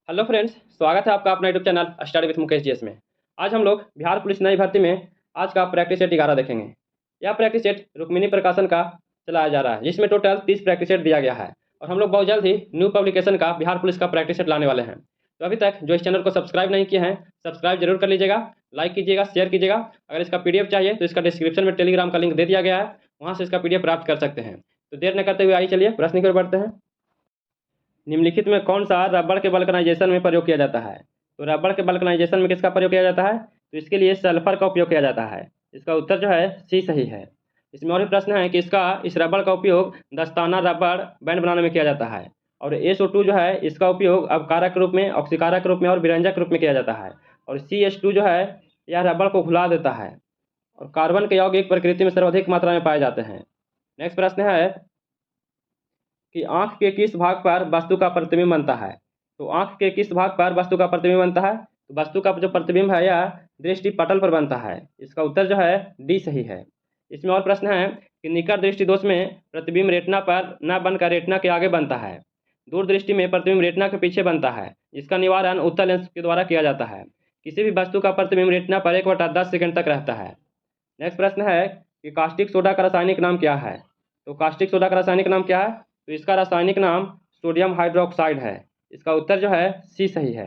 Hello friends, स्वागत है आपका अपना YouTube channel study with Mukesh GS में। आज हम लोग बिहार पुलिस नई भर्ती में आज का प्रैक्टिस सेट 11 देखेंगे। यह प्रैक्टिस सेट रुक्मिणी प्रकाशन का चलाया जा रहा है, जिसमें टोटल 30 प्रैक्टिस सेट दिया गया है और हम लोग बहुत जल्द ही न्यू पब्लिकेशन का बिहार पुलिस का प्रैक्टिस सेट लाने वाले हैं। तो अभी तक जो इस चैनल को सब्सक्राइब नहीं किए हैं, सब्सक्राइब जरूर कर लीजिएगा, लाइक कीजिएगा, शेयर कीजिएगा। अगर इसका PDF चाहिए तो इसका डिस्क्रिप्शन में टेलीग्राम का लिंक दे दिया गया है, वहाँ से इसका PDF प्राप्त कर सकते हैं। तो देर न करते हुए आइए चलिए प्रश्न की ओर बढ़ते हैं। निम्नलिखित में कौन सा रबड़ के वल्कनाइजेशन में प्रयोग किया जाता है? तो रबड़ के वल्कनाइजेशन में किसका प्रयोग किया जाता है? तो इसके लिए सल्फर का उपयोग किया जाता है। इसका उत्तर जो है सी सही है। इसमें और भी प्रश्न है कि इस रबड़ का उपयोग दस्ताना रबड़ बैंड बनाने में किया जाता है। और SO2 जो है इसका उपयोग अवकारक रूप में, ऑक्सीकारक रूप में और विरंजक रूप में किया जाता है। और CH2 जो है यह रबड़ को घुला देता है। और कार्बन के यौगिक प्रकृति में सर्वाधिक मात्रा में पाए जाते हैं। नेक्स्ट प्रश्न है कि आंख के किस भाग पर वस्तु का प्रतिबिंब बनता है? तो आंख के किस भाग पर वस्तु का प्रतिबिंब बनता है? तो वस्तु का जो प्रतिबिंब है यह दृष्टि पटल पर बनता है। इसका उत्तर जो है डी सही है। इसमें और प्रश्न है कि निकट दृष्टि दोष में प्रतिबिंब रेटिना पर न बनकर रेटिना के आगे बनता है। दूर दृष्टि में प्रतिबिंब रेटिना के पीछे बनता है। इसका निवारण उत्तल लेंस के द्वारा किया जाता है। किसी भी वस्तु का प्रतिबिंब रेटिना पर 1/10 सेकंड तक रहता है। नेक्स्ट प्रश्न है कि कास्टिक सोडा का रासायनिक नाम क्या है? तो कास्टिक सोडा का रासायनिक नाम क्या है? तो इसका रासायनिक नाम सोडियम हाइड्रोक्साइड है। इसका उत्तर जो है सी सही है।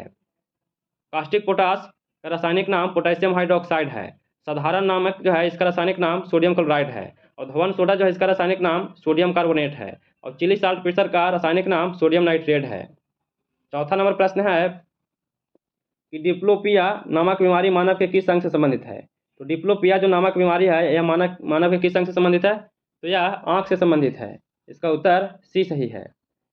कास्टिक पोटास का रासायनिक नाम पोटेशियम हाइड्रोक्साइड है। साधारण नामक जो है इसका रासायनिक नाम सोडियम क्लोराइड है। और धवन सोडा जो है इसका रासायनिक नाम सोडियम कार्बोनेट है। और चिली साल्ट प्रेशर का रासायनिक नाम सोडियम नाइट्रेट है। चौथा नंबर प्रश्न है कि डिप्लोपिया नामक बीमारी मानव के किस अंग से संबंधित है? तो डिप्लोपिया जो नामक बीमारी है यह मानव के किस अंग से संबंधित है? तो यह आंख से संबंधित है। इसका उत्तर सी सही है।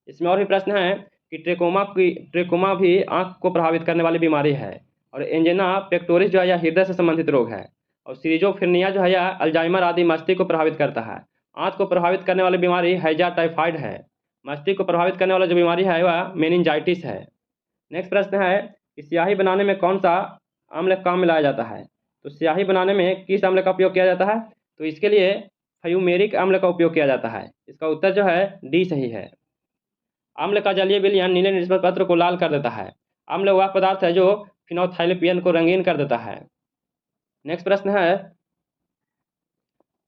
इसमें और भी प्रश्न है कि ट्रेकोमा भी आंख को प्रभावित करने वाली बीमारी है। और एंजेना पेक्टोरिस जो है यह हृदय से संबंधित रोग है। और सीरिजोफ्रेनिया जो है यह अल्जाइमर आदि मस्तिष्क को प्रभावित करता है। आंख को प्रभावित करने वाली बीमारी हैजा टाइफाइड है। मस्तिष्क को प्रभावित करने वाला जो बीमारी है वह मेनिंजाइटिस है। नेक्स्ट प्रश्न है कि स्याही बनाने में कौन सा अम्ल काम मिलाया जाता है? तो स्याही बनाने में किस अम्ल का उपयोग किया जाता है? तो इसके लिए फ्यूमेरिक अम्ल का उपयोग किया जाता है। इसका उत्तर जो है डी सही है। अम्ल का जलीय विलयन नीले निस्पत पत्र को लाल कर देता है। अम्ल वह पदार्थ है जो फिनोथाइलेपियन को रंगीन कर देता है। नेक्स्ट प्रश्न है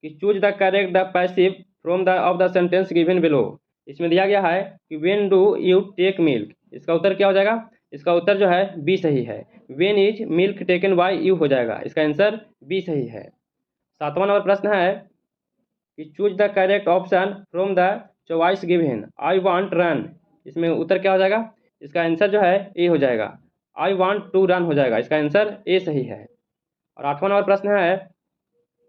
कि choose the correct the passive from the of the sentence given below. इसमें दिया गया है कि when do you take milk. इसका उत्तर क्या हो जाएगा? इसका उत्तर जो है बी सही है। When is milk taken by you हो जाएगा। इसका आंसर बी सही है। सातवां नंबर प्रश्न है कि choose the correct option from the choice given I want run. इसमें उत्तर क्या हो जाएगा? इसका आंसर जो है ए हो जाएगा। आई वांट टू रन हो जाएगा। इसका आंसर ए सही है। और आठवां नंबर प्रश्न है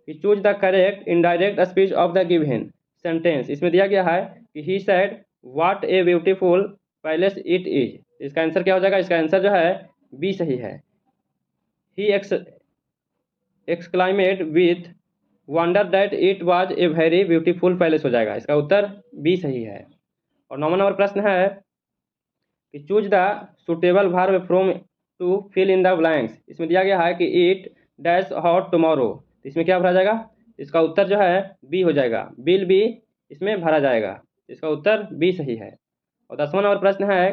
कि choose the correct indirect speech of the given sentence. इसमें दिया गया है कि he said what a beautiful palace it is. इसका आंसर क्या हो जाएगा? इसका आंसर जो है बी सही है। He exclaimed with wonder that it was a very beautiful palace हो जाएगा। इसका उत्तर बी सही है। और 9वां नंबर प्रश्न है कि choose the suitable verb from to fill in the blanks. इसमें दिया गया है कि इट डैश हॉट टुमारो। इसमें क्या भरा जाएगा? इसका उत्तर जो है बी हो जाएगा। बिल बी इसमें भरा जाएगा। इसका उत्तर बी सही है। और 10वां नंबर प्रश्न है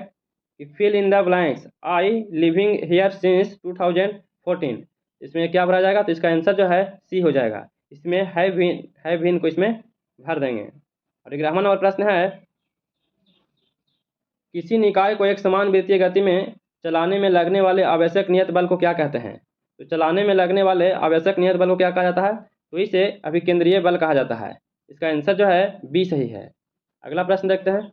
कि fill in the blanks I living here since 2014। इसमें क्या भरा जाएगा? तो इसका आंसर जो है सी हो जाएगा। इसमें हैव बीन को इसमें भर देंगे। और 11वां नंबर प्रश्न है किसी निकाय को एक समान वृत्तीय गति में चलाने में लगने वाले आवश्यक नियत बल को क्या कहते हैं? तो चलाने में लगने वाले आवश्यक नियत बल को क्या कहा जाता है? तो इसे अभिकेंद्रीय बल कहा जाता है। इसका आंसर जो है बी सही है। अगला प्रश्न देखते हैं।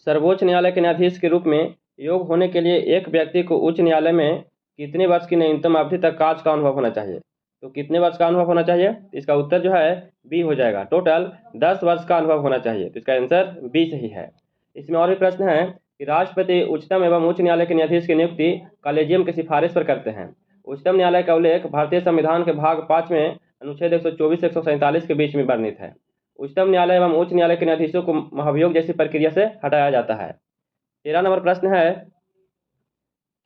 सर्वोच्च न्यायालय के न्यायाधीश के रूप में योग होने के लिए एक व्यक्ति को उच्च न्यायालय में कितने वर्ष की न्यूनतम अवधि तक कार्य का अनुभव होना चाहिए? तो कितने वर्ष का अनुभव होना चाहिए? इसका उत्तर जो है बी हो जाएगा। टोटल 10 वर्ष का अनुभव होना चाहिए। तो इसका आंसर बी सही है। इसमें और भी प्रश्न है कि राष्ट्रपति उच्चतम एवं उच्च न्यायालय के न्यायाधीश की नियुक्ति कॉलेजियम की सिफारिश पर करते हैं। उच्चतम न्यायालय का उल्लेख भारतीय संविधान के भाग 5 में अनुच्छेद 124-147 के बीच में वर्णित है। उच्चतम न्यायालय एवं उच्च न्यायालय के न्यायाधीशों को महाभियोग जैसी प्रक्रिया से हटाया जाता है। 13 नंबर प्रश्न है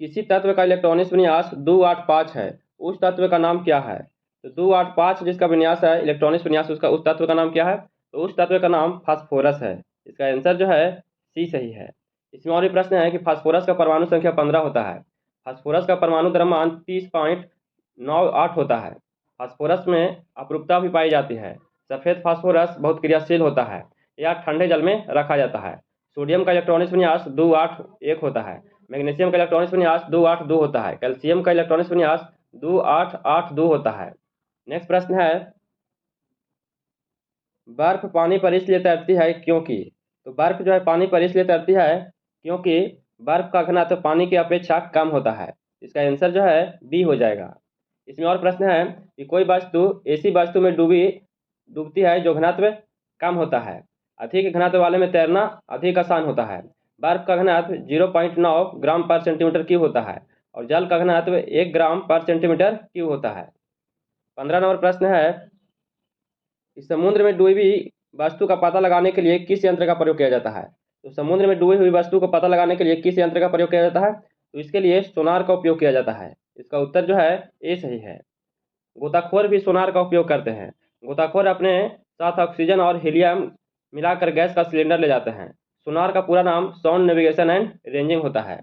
किसी तत्व का इलेक्ट्रॉनिक विन्यास 285 है, उस तत्व का नाम क्या है? तो 285 जिसका विन्यास है इलेक्ट्रॉनिक विन्यास उसका उस तत्व का नाम क्या है? तो उस तत्व का नाम फास्फोरस है। इसका आंसर जो है सी सही है। इसमें और भी प्रश्न है कि फास्फोरस का परमाणु संख्या 15 होता है। फास्फोरस का परमाणु द्रव्यमान 30.98 होता है। फास्फोरस में अपरूपता भी पाई जाती है। सफ़ेद फास्फोरस बहुत क्रियाशील होता है, यह ठंडे जल में रखा जाता है। सोडियम का इलेक्ट्रॉनिक विन्यास 281 होता है। मैग्नीशियम का इलेक्ट्रॉनिक विन्यास 282 होता है। कैल्शियम का इलेक्ट्रॉनिक विन्यास 2882 होता है। नेक्स्ट प्रश्न है, बर्फ पानी पर इसलिए तैरती है क्योंकि। तो बर्फ जो है पानी पर इसलिए तैरती है क्योंकि बर्फ का घनत्व पानी की अपेक्षा कम होता है। इसका आंसर जो है बी हो जाएगा। इसमें और प्रश्न है कि कोई वस्तु ऐसी वस्तु में डूबती है जो घनत्व कम होता है। अधिक घनत्व वाले में तैरना अधिक आसान होता है। बर्फ का घनत्व 0.9 ग्राम पर सेंटीमीटर क्यूब होता है और जल का घनत्व 1 ग्राम पर सेंटीमीटर क्यूब होता है। 15 नंबर प्रश्न है, इस समुद्र में डूबी वस्तु का पता लगाने के लिए किस यंत्र का प्रयोग किया जाता है। तो समुद्र में डूबी हुई वस्तु को पता लगाने के लिए किस यंत्र का प्रयोग किया जाता है। तो इसके लिए सोनार का उपयोग किया जाता है। इसका उत्तर जो है ए सही है। गोताखोर भी सोनार का उपयोग करते हैं। गोताखोर अपने साथ ऑक्सीजन और हीलियम मिलाकर गैस का सिलेंडर ले जाते हैं। सोनार का पूरा नाम साउंड नेविगेशन एंड रेंजिंग होता है।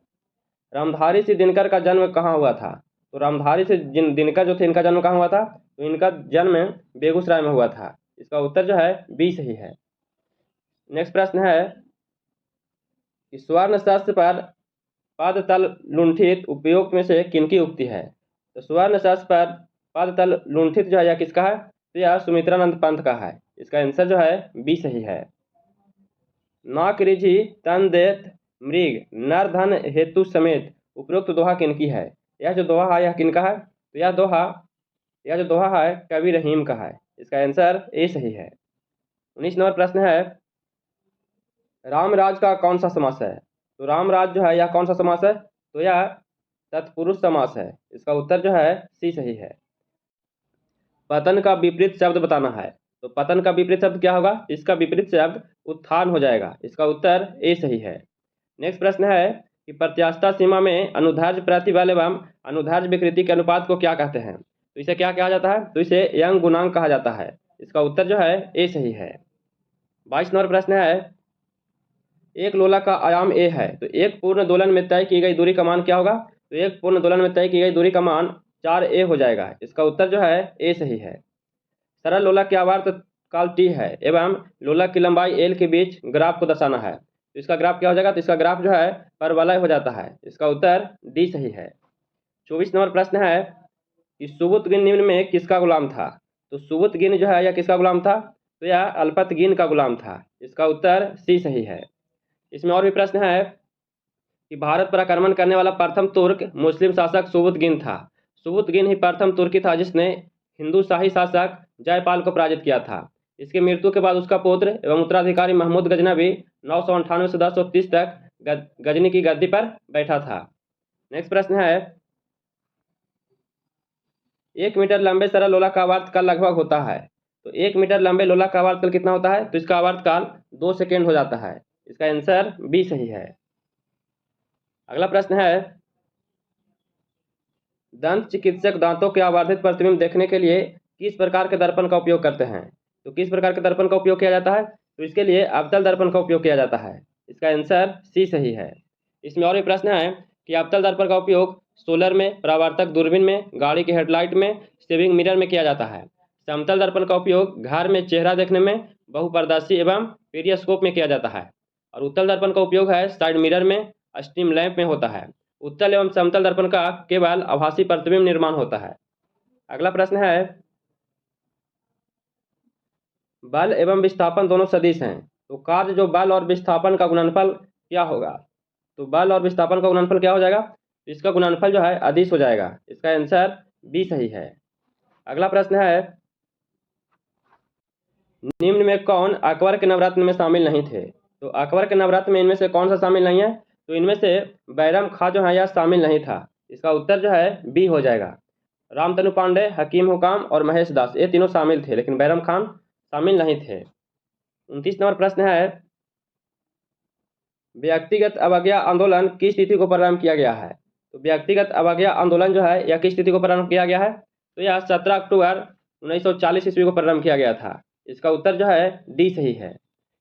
रामधारी से दिनकर का जन्म कहाँ हुआ था। तो रामधारी से दिनकर जो थे इनका जन्म कहाँ हुआ था। तो इनका जन्म बेगूसराय में हुआ था। इसका उत्तर जो है बी सही है। नेक्स्ट प्रश्न है कि स्वर्ण शास्त्र पर पादतल लुंठित उपयोग में से किनकी उक्ति है। तो स्वर्ण शास्त्र पर पादतल लुंठित जो है यह किसका है। तो यह सुमित्रानंद पंत का है। इसका आंसर जो है बी सही है। नाक रिझी तन देत मृग नर धन हेतु समेत उपरोक्त दोहा किनकी है। यह जो दोहा है यह किनका है। तो यह जो दोहा है कवि रहीम का है। इसका आंसर ए सही है। 19 नंबर प्रश्न है, रामराज का कौन सा समास है। तो रामराज जो है यह कौन सा समास है। तो यह तत्पुरुष समास है। इसका उत्तर जो है सी सही है। पतन का विपरीत शब्द बताना है। तो पतन का विपरीत शब्द क्या होगा। इसका विपरीत शब्द उत्थान हो जाएगा। इसका उत्तर ए सही है। नेक्स्ट प्रश्न है कि प्रत्यास्थता सीमा में अनुदैर्ध्य प्रतिबल एवं अनुदैर्ध्य विकृति के अनुपात को क्या कहते हैं। तो इसे क्या कहा जाता है। तो इसे यंग गुणांक कहा जाता है। इसका उत्तर जो है ए सही है। 22 नंबर प्रश्न है, एक लोला का आयाम ए है तो एक पूर्ण दोलन में तय की गई दूरी का मान क्या होगा। तो एक पूर्ण दोलन में तय की गई दूरी का मान 4a हो जाएगा। इसका उत्तर जो है ए सही है। सरल लोला की आवर्त काल t है एवं लोला की लंबाई l के बीच ग्राफ को दर्शाना है। तो इसका ग्राफ क्या हो जाएगा। तो इसका ग्राफ जो है परवलय हो जाता है। इसका उत्तर डी सही है। 24 नंबर प्रश्न है कि सुबुतगिन निम्न में किसका गुलाम था। तो सुबुतगिन जो है यह किसका गुलाम था। तो यह अल्पतगिन का गुलाम था। इसका उत्तर सी सही है। इसमें और भी प्रश्न है कि भारत पर आक्रमण करने वाला प्रथम तुर्क मुस्लिम शासक सुबुतगिन था। सुबुतगिन ही प्रथम तुर्की था जिसने हिंदू शाही शासक जयपाल को पराजित किया था। इसकी मृत्यु के बाद उसका पुत्र एवं उत्तराधिकारी महमूद गजनवी 998 से 1030 तक गजनी की गद्दी पर बैठा था। नेक्स्ट प्रश्न है, 1 मीटर लंबे सरल लोला का आवर्तकाल लगभग होता है। तो 1 मीटर लंबे लोला का आवर्तकाल कितना होता है। तो इसका आवर्तकाल 2 सेकेंड हो जाता है। इसका आंसर बी सही है। अगला प्रश्न है, दंत चिकित्सक दांतों के आवर्धित प्रतिबिंब देखने के लिए किस प्रकार के दर्पण का उपयोग करते हैं। तो किस प्रकार के दर्पण का उपयोग किया जाता है। तो इसके लिए अवतल दर्पण का उपयोग किया जाता है। इसका आंसर सी सही है। इसमें और भी प्रश्न है कि अवतल दर्पण का उपयोग सोलर में, परावर्तक दूरबीन में, गाड़ी के हेडलाइट में, सेविंग मिरर में किया जाता है। समतल दर्पण का उपयोग घर में चेहरा देखने में, बहुपारदर्शी एवं पेरिस्कोप में किया जाता है। और उत्तल दर्पण का उपयोग है साइड मिरर में, स्टीम लैंप में होता है। उत्तल एवं समतल दर्पण का केवल आभासी प्रतिबिंब निर्माण होता है। अगला प्रश्न है, बल एवं विस्थापन दोनों सदिश हैं तो कार्य जो बल और विस्थापन का गुणनफल क्या होगा। तो बल और विस्थापन का गुणनफल क्या हो जाएगा। तो इसका गुणनफल जो है अदिश हो जाएगा। इसका आंसर बी सही है। अगला प्रश्न है, निम्न में कौन अकबर के नवरत्न में शामिल नहीं थे। तो अकबर के नवरत्न में इनमें से कौन सा शामिल नहीं है। तो इनमें से बैरम खां जो है यह शामिल नहीं था। इसका उत्तर जो है बी हो जाएगा। रामतनु पांडे, हकीम हुकाम और महेश दास ये तीनों शामिल थे लेकिन बैरम खान शामिल नहीं थे। 29 नंबर प्रश्न है, व्यक्तिगत अवज्ञा आंदोलन किस तिथि को प्रारंभ किया गया है। तो व्यक्तिगत अवज्ञा आंदोलन जो है यह किस तिथि को प्रारंभ किया गया है। तो यह 17 अक्टूबर 1940 ईस्वी को प्रारंभ किया गया था। इसका उत्तर जो है डी सही है।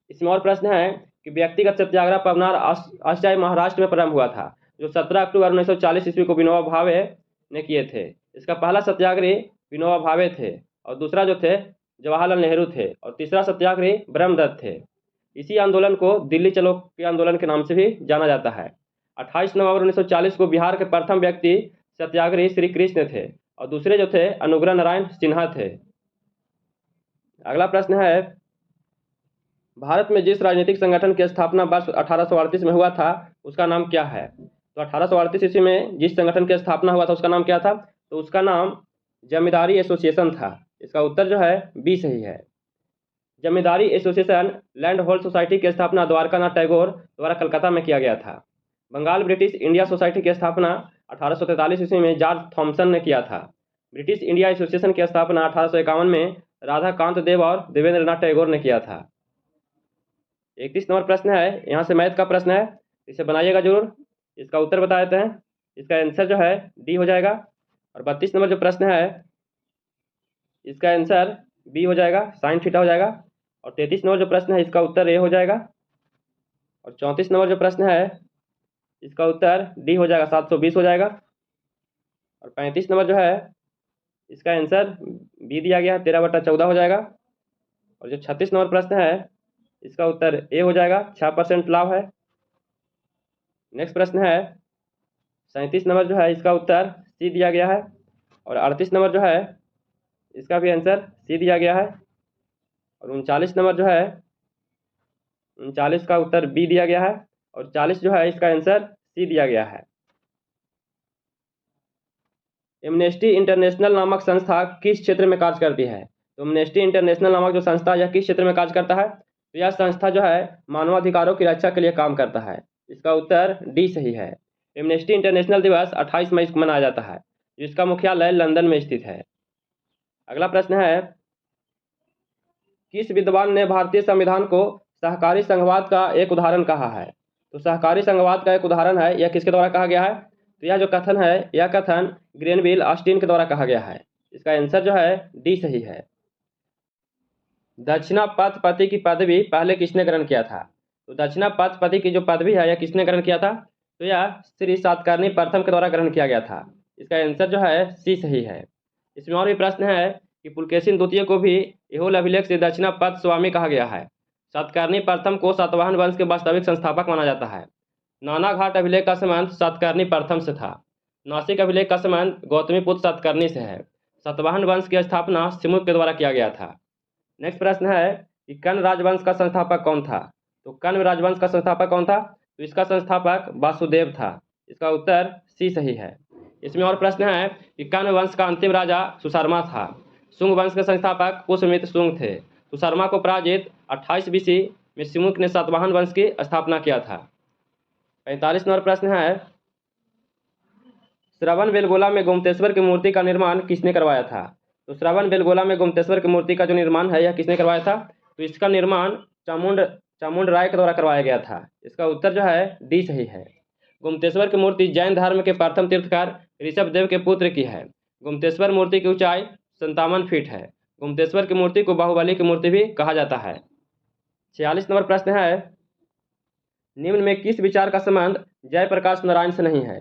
इसमें और प्रश्न है कि व्यक्तिगत सत्याग्रह पवनार आश्रय महाराष्ट्र में प्रारंभ हुआ था, जो 17 अक्टूबर 1940 ईस्वी को विनोबा भावे ने किए थे। इसका पहला सत्याग्रही विनोबा भावे थे और दूसरा जो थे जवाहरलाल नेहरू थे और तीसरा सत्याग्रही ब्रह्मदत्त थे। इसी आंदोलन को दिल्ली चलो के आंदोलन के नाम से भी जाना जाता है। 28 नवंबर 1940 को बिहार के प्रथम व्यक्ति सत्याग्रही श्री कृष्ण थे और दूसरे जो थे अनुग्रह नारायण सिन्हा थे। अगला प्रश्न है, भारत में जिस राजनीतिक संगठन की स्थापना वर्ष 1838 में हुआ था उसका नाम क्या है? तो 1838 ईस्वी में जिस संगठन की स्थापना हुआ था उसका नाम क्या था? तो उसका नाम जमींदारी एसोसिएशन था। इसका उत्तर जो है बी सही है। जमींदारी एसोसिएशन लैंड होल्ड सोसाइटी की स्थापना द्वारकानाथ टैगोर द्वारा कलकत्ता में किया गया था। बंगाल ब्रिटिश इंडिया सोसाइटी की स्थापना 1843 ईस्वी में जॉर्ज थॉमसन ने किया था। ब्रिटिश इंडिया एसोसिएशन की स्थापना 1851 में राधाकांत देव और देवेंद्रनाथ टैगोर ने किया था। 31 नंबर प्रश्न है, यहाँ से मैथ का प्रश्न है, इसे बनाइएगा जरूर। इसका उत्तर बता देते हैं। इसका आंसर जो है डी हो जाएगा। और 32 नंबर जो प्रश्न है इसका आंसर बी हो जाएगा, साइन थीटा हो जाएगा। और 33 नंबर जो प्रश्न है इसका उत्तर ए हो जाएगा। और 34 नंबर जो प्रश्न है इसका उत्तर डी हो जाएगा, 720 हो जाएगा। और 35 नंबर जो है इसका आंसर बी दिया गया है, 13/14 हो जाएगा। और जो 36 नंबर प्रश्न है इसका उत्तर ए हो जाएगा, 6% लाभ है। नेक्स्ट प्रश्न है 37 नंबर जो है इसका उत्तर सी दिया गया है। और 38 नंबर जो है इसका भी आंसर सी दिया गया है। और 39 नंबर जो है 39 का उत्तर बी दिया गया है। और 40 जो है इसका आंसर सी दिया गया है। एमनेस्टी इंटरनेशनल नामक संस्था किस क्षेत्र में कार्य करती है? तो एमनेस्टी इंटरनेशनल नामक जो संस्था यह किस क्षेत्र में कार्य करता है? तो यह संस्था जो है मानवाधिकारों की रक्षा के लिए काम करता है। इसका उत्तर डी सही है। एमनेस्टी इंटरनेशनल दिवस 28 मई को मनाया जाता है, जिसका मुख्यालय लंदन में स्थित है। अगला प्रश्न है, किस विद्वान ने भारतीय संविधान को सहकारी संघवाद का एक उदाहरण कहा है? तो सहकारी संघवाद का एक उदाहरण है, यह किसके द्वारा कहा गया है? तो यह जो कथन है यह कथन ग्रेनविल ऑस्टिन के द्वारा कहा गया है। इसका आंसर जो है डी सही है। दक्षिणापथपति की पदवी पहले किसने ग्रहण किया था? तो दक्षिणापथपति की जो पदवी है यह किसने ग्रहण किया था? तो यह श्री सातकर्णी प्रथम के द्वारा ग्रहण किया गया था। इसका आंसर जो है सी सही है। इसमें और भी प्रश्न है कि पुलकेशिन द्वितीय को भी एहोल अभिलेख से दक्षिणापथ स्वामी कहा गया है। सातकर्णी प्रथम को सातवाहन वंश के वास्तविक संस्थापक माना जाता है। नानाघाट अभिलेख का संबंध सातकर्णी प्रथम से था। नासिक अभिलेख का संबंध गौतमीपुत्र सातकर्णी से है। सातवाहन वंश की स्थापना सिमुक के द्वारा किया गया था। नेक्स्ट प्रश्न है कि कण्व राजवंश का संस्थापक कौन था? तो कण्व राजवंश का संस्थापक कौन था? तो इसका संस्थापक वासुदेव था। इसका उत्तर सी सही है। इसमें और प्रश्न है कि कण्व वंश का अंतिम राजा सुशर्मा था। शुंग वंश के संस्थापक पुष्यमित्र शुंग थे। सुशर्मा को पराजित 28 BC में सिमुक ने सातवाहन वंश की स्थापना किया था। 45 नंबर प्रश्न है, श्रवण बेलगोला में गोमतेश्वर की मूर्ति का निर्माण किसने करवाया था? तो श्रवण बेलगोला में गोमतेश्वर की मूर्ति का जो निर्माण है यह किसने करवाया था? तो इसका निर्माण चामुंड राय के द्वारा करवाया गया था। इसका उत्तर जो है डी सही है। गोमतेश्वर की मूर्ति जैन धर्म के प्रथम तीर्थकार ऋषभदेव के पुत्र की है। गोमतेश्वर मूर्ति की ऊंचाई 57 फीट है। गोमतेश्वर की मूर्ति को बाहुबली की मूर्ति भी कहा जाता है। 46 नंबर प्रश्न है, निम्न में किस विचार का संबंध जयप्रकाश नारायण से नहीं है?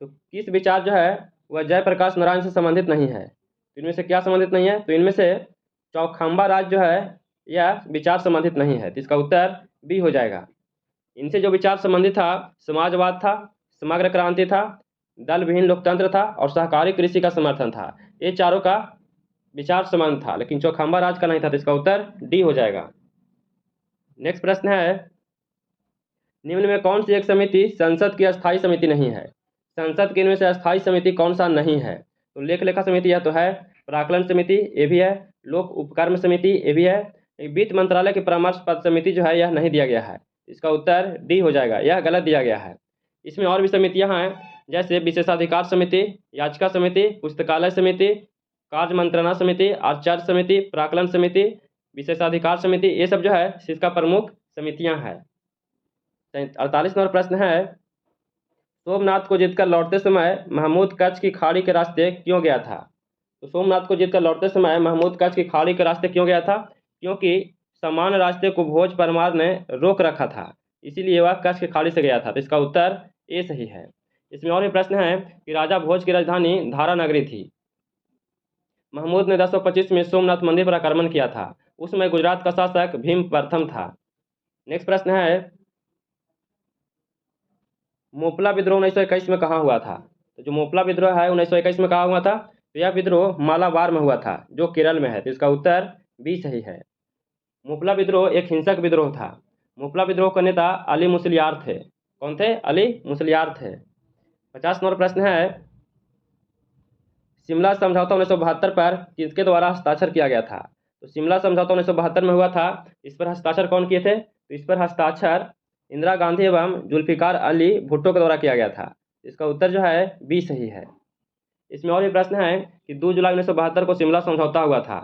तो किस विचार जो है वह जयप्रकाश नारायण से संबंधित नहीं है? तो इनमें से क्या संबंधित नहीं है? तो इनमें से चौखंबा राज जो है यह विचार संबंधित नहीं है। तो इसका उत्तर बी हो जाएगा। इनसे जो विचार संबंधित था समाजवाद था, समग्र क्रांति था, दल विहीन लोकतंत्र था और सहकारी कृषि का समर्थन था। ये चारों का विचार संबंध था, लेकिन चौखंबा राज का नहीं था। तो इसका उत्तर डी हो जाएगा। नेक्स्ट प्रश्न है, निम्न में कौन सी एक समिति संसद की अस्थायी समिति नहीं है? संसद के इनमें से अस्थायी समिति कौन सा नहीं है? तो लेख लेखा समिति यह तो है, प्राक्कलन समिति ये भी है, लोक उपकर्म समिति ये भी है, वित्त मंत्रालय की परामर्श पद समिति जो है यह नहीं दिया गया है। इसका उत्तर डी हो जाएगा, यह गलत दिया गया है। इसमें और भी समितियां हैं, जैसे विशेषाधिकार समिति, याचिका समिति, पुस्तकालय समिति, कार्य मंत्रणा समिति, आचार्य समिति, प्राक्कलन समिति, विशेषाधिकार समिति, ये सब जो है इसका प्रमुख समितियां हैं। 48 नंबर प्रश्न है, सोमनाथ को जीतकर लौटते समय महमूद कच्छ की खाड़ी के रास्ते क्यों गया था? तो सोमनाथ को जीतकर लौटते समय महमूद कच्छ की खाड़ी के रास्ते क्यों गया था? क्योंकि समान रास्ते को भोज परमार ने रोक रखा था। इसीलिए वह कच्छ की खाड़ी से गया था। तो इसका उत्तर ए सही है। इसमें और भी प्रश्न है कि राजा भोज की राजधानी धारा नगरी थी। महमूद ने 1025 में सोमनाथ मंदिर पर आक्रमण किया था। उस समय गुजरात का शासक भीम प्रथम था। नेक्स्ट प्रश्न है मोपला विद्रोह 1921 में कहाँ हुआ था। तो जो मोपला विद्रोह है 1921 में कहाँ हुआ था, तो यह विद्रोह मालाबार में हुआ था जो केरल में है। तो इसका उत्तर बी सही है। मोपला विद्रोह एक हिंसक विद्रोह था। मोपला विद्रोह के नेता अली मुसलियार थे। कौन थे? अली मुसलियार थे। 50 नंबर प्रश्न है शिमला समझौता 1972 पर किसके द्वारा हस्ताक्षर किया गया था। तो शिमला समझौता 1972 में हुआ था। इस पर हस्ताक्षर कौन किए थे? तो इस पर हस्ताक्षर इंदिरा गांधी एवं जुल्फिकार अली भुट्टो के द्वारा किया गया था। इसका उत्तर जो है बी सही है। इसमें और भी प्रश्न है कि 2 जुलाई 1972 को शिमला समझौता हुआ था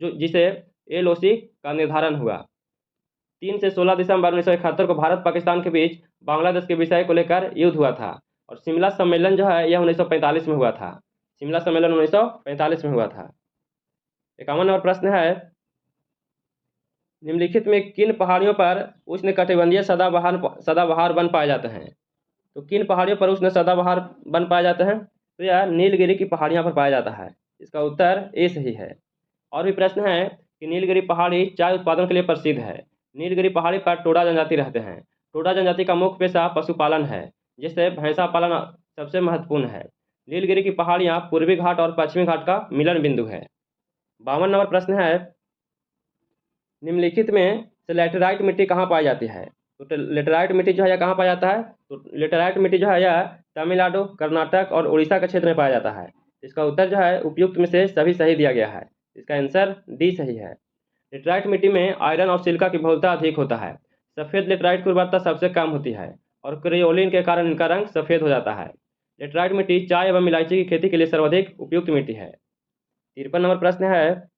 जो जिसे LOC का निर्धारण हुआ। 3 से 16 दिसंबर 1971 को भारत पाकिस्तान के बीच बांग्लादेश के विषय को लेकर युद्ध हुआ था। और शिमला सम्मेलन जो है यह 1945 में हुआ था। शिमला सम्मेलन 1945 में हुआ था। 51 नंबर प्रश्न है निम्नलिखित में किन पहाड़ियों पर उष्णकटिबंधीय सदाबहार वन पाए जाते हैं। तो किन पहाड़ियों पर उष्ण सदाबहार वन पाए जाते हैं? तो यह नीलगिरी की पहाड़ियां पर पाया जाता है। इसका उत्तर ए सही है। और भी प्रश्न है कि नीलगिरी पहाड़ी चाय उत्पादन के लिए प्रसिद्ध है। नीलगिरी पहाड़ी पर टोडा जनजाति रहते हैं। टोडा जनजाति का मुख्य पेशा पशुपालन है जिससे भैंसा पालन सबसे महत्वपूर्ण है। नीलगिरी की पहाड़ियाँ पूर्वी घाट और पश्चिमी घाट का मिलन बिंदु है। 52 नंबर प्रश्न है निम्नलिखित में से लैटेराइट मिट्टी कहाँ पाई जाती है। तो लेटेराइट मिट्टी जो है यह कहाँ पाया जाता है। तो लेटेराइट मिट्टी जो है यह तमिलनाडु, कर्नाटक और उड़ीसा के क्षेत्र में पाया जाता है। इसका उत्तर जो है उपयुक्त में से सभी सही दिया गया है। इसका आंसर डी सही है। लेटेराइट मिट्टी में आयरन और सिलिका की बहुलता अधिक होता है। सफ़ेद लेटेराइट की उर्वरता सबसे कम होती है और क्रियोलिन के कारण इनका रंग सफ़ेद हो जाता है। लेटेराइट मिट्टी चाय एवं इलायची की खेती के लिए सर्वाधिक उपयुक्त मिट्टी है। 53 नंबर प्रश्न है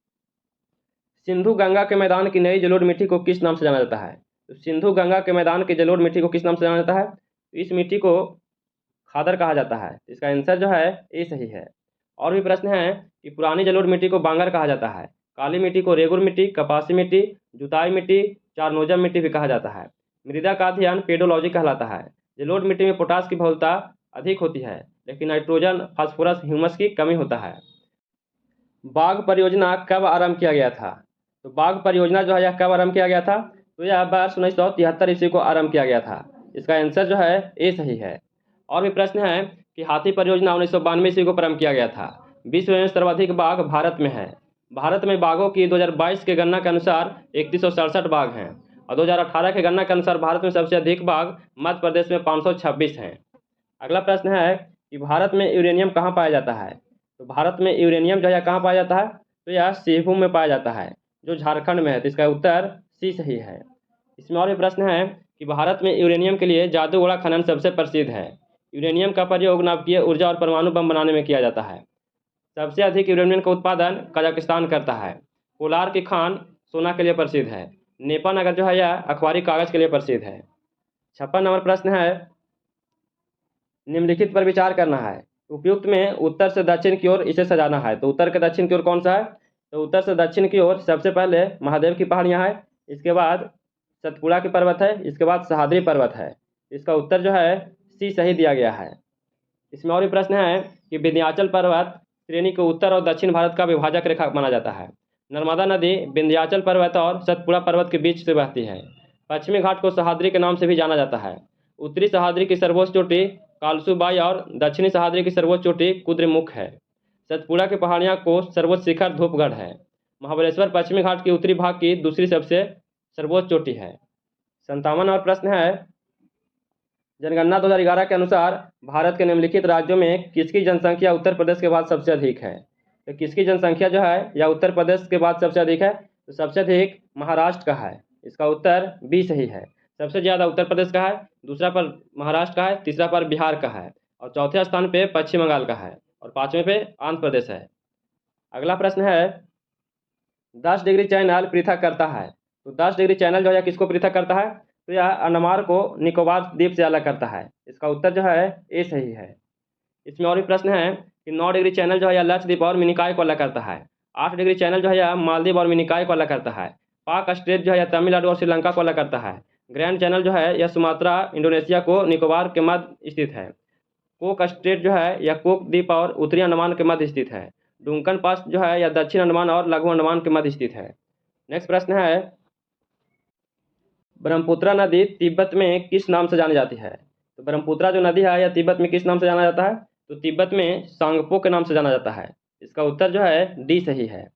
सिंधु गंगा के मैदान की नई जलोढ़ मिट्टी को किस नाम से जाना जाता है। तो सिंधु गंगा के मैदान की जलोढ़ मिट्टी को किस नाम से जाना जाता है। इस मिट्टी को खादर कहा जाता है। इसका आंसर जो है ए सही है। और भी प्रश्न है कि पुरानी जलोढ़ मिट्टी को बांगर कहा जाता है। काली मिट्टी को रेगुर मिट्टी, कपासी मिट्टी, जुताई मिट्टी, चारनोजम मिट्टी भी कहा जाता है। मृदा का अध्ययन पेडोलॉजी कहलाता है। जलोढ़ मिट्टी में पोटास की बहुलता अधिक होती है लेकिन नाइट्रोजन, फास्फोरस, ह्यूमस की कमी होता है। बाघ परियोजना कब आरंभ किया गया था। तो बाघ परियोजना जो है यह कब आरंभ किया गया था। तो यह वर्ष 1973 ईस्वी को आरंभ किया गया था। इसका आंसर जो है ए सही है। और भी प्रश्न है कि हाथी परियोजना 1992 ईस्वी को प्रारंभ किया गया था। विश्व में सर्वाधिक बाघ भारत में है। भारत में बाघों की 2022 के गणना के अनुसार 3167 बाघ हैं और 2018 के गणना के अनुसार भारत में सबसे अधिक बाघ मध्य प्रदेश में 526 हैं। अगला प्रश्न है कि भारत में यूरेनियम कहाँ पाया जाता है। तो भारत में यूरेनियम जो है कहाँ पाया जाता है। तो यह सिंहभूम में पाया जाता है जो झारखंड में है। तो इसका उत्तर सी सही है। इसमें और भी प्रश्न है कि भारत में यूरेनियम के लिए जादूगोड़ा खनन सबसे प्रसिद्ध है। यूरेनियम का प्रयोग नाभिकीय ऊर्जा और परमाणु बम बनाने में किया जाता है। सबसे अधिक यूरेनियम का उत्पादन कजाकिस्तान करता है। कोलार की खान सोना के लिए प्रसिद्ध है। नेपाल नगर जो है यह अखबारी कागज के लिए प्रसिद्ध है। 56 नंबर प्रश्न है निम्नलिखित पर विचार करना है। उपयुक्त में उत्तर से दक्षिण की ओर इसे सजाना है। तो उत्तर के दक्षिण की ओर कौन सा है। तो उत्तर से दक्षिण की ओर सबसे पहले महादेव की पहाड़ियाँ है, इसके बाद सतपुड़ा की पर्वत है, इसके बाद सहाद्री पर्वत है। इसका उत्तर जो है सी सही दिया गया है। इसमें और भी प्रश्न है कि विंध्याचल पर्वत श्रेणी को उत्तर और दक्षिण भारत का विभाजक रेखा माना जाता है। नर्मदा नदी विंध्याचल पर्वत और सतपुड़ा पर्वत के बीच से बहती है। पश्चिमी घाट को सहाद्री के नाम से भी जाना जाता है। उत्तरी सहाद्री की सर्वोच्च चोटी कालसूबाई और दक्षिणी सहाद्री की सर्वोच्च चोटी कुद्रेमुख है। सतपुड़ा की पहाड़ियाँ को सर्वोच्च शिखर धूपगढ़ है। महाबलेश्वर पश्चिमी घाट की उत्तरी भाग की दूसरी सबसे सर्वोच्च चोटी है। 57 और प्रश्न है जनगणना 2011 के अनुसार भारत के निम्नलिखित राज्यों में किसकी जनसंख्या उत्तर प्रदेश के बाद सबसे अधिक है। तो किसकी जनसंख्या जो है या उत्तर प्रदेश के बाद सबसे अधिक है। तो सबसे अधिक महाराष्ट्र का है। इसका उत्तर बी सही है। सबसे ज़्यादा उत्तर प्रदेश का है, दूसरा पर महाराष्ट्र का है, तीसरा पर बिहार का है और चौथे स्थान पे पश्चिम बंगाल का है और पाँचवें पे आंध्र प्रदेश है। अगला प्रश्न है 10 डिग्री चैनल पृथक करता है। तो 10 डिग्री चैनल जो है किसको पृथक करता है। तो यह अंडमान को निकोबार द्वीप से अलग करता है। इसका उत्तर जो है ए सही है। इसमें और भी प्रश्न है कि 9 डिग्री चैनल जो है यह लक्षद्वीप और मिनिकॉय को अलग करता है। 8 डिग्री चैनल जो है यह मालदीव और मिनिकॉय को अलग करता है। पाक स्ट्रेट जो है यह तमिलनाडु और श्रीलंका को अलग करता है। ग्रैंड चैनल जो है यह सुमात्रा, इंडोनेशिया को निकोबार के मध्य स्थित है। कोक स्ट्रेट जो है यह कोक द्वीप और उत्तरी अंडमान के मध्य स्थित है। डुंकन पास जो है यह दक्षिण अंडमान और लघु अंडमान के मध्य स्थित है। नेक्स्ट प्रश्न है, ब्रह्मपुत्रा नदी तिब्बत में किस नाम से जानी जाती है? तो ब्रह्मपुत्रा जो नदी है यह तिब्बत में किस नाम से जाना जाता है? तो तिब्बत में सांगपो के नाम से जाना जाता है। इसका उत्तर जो है डी सही है।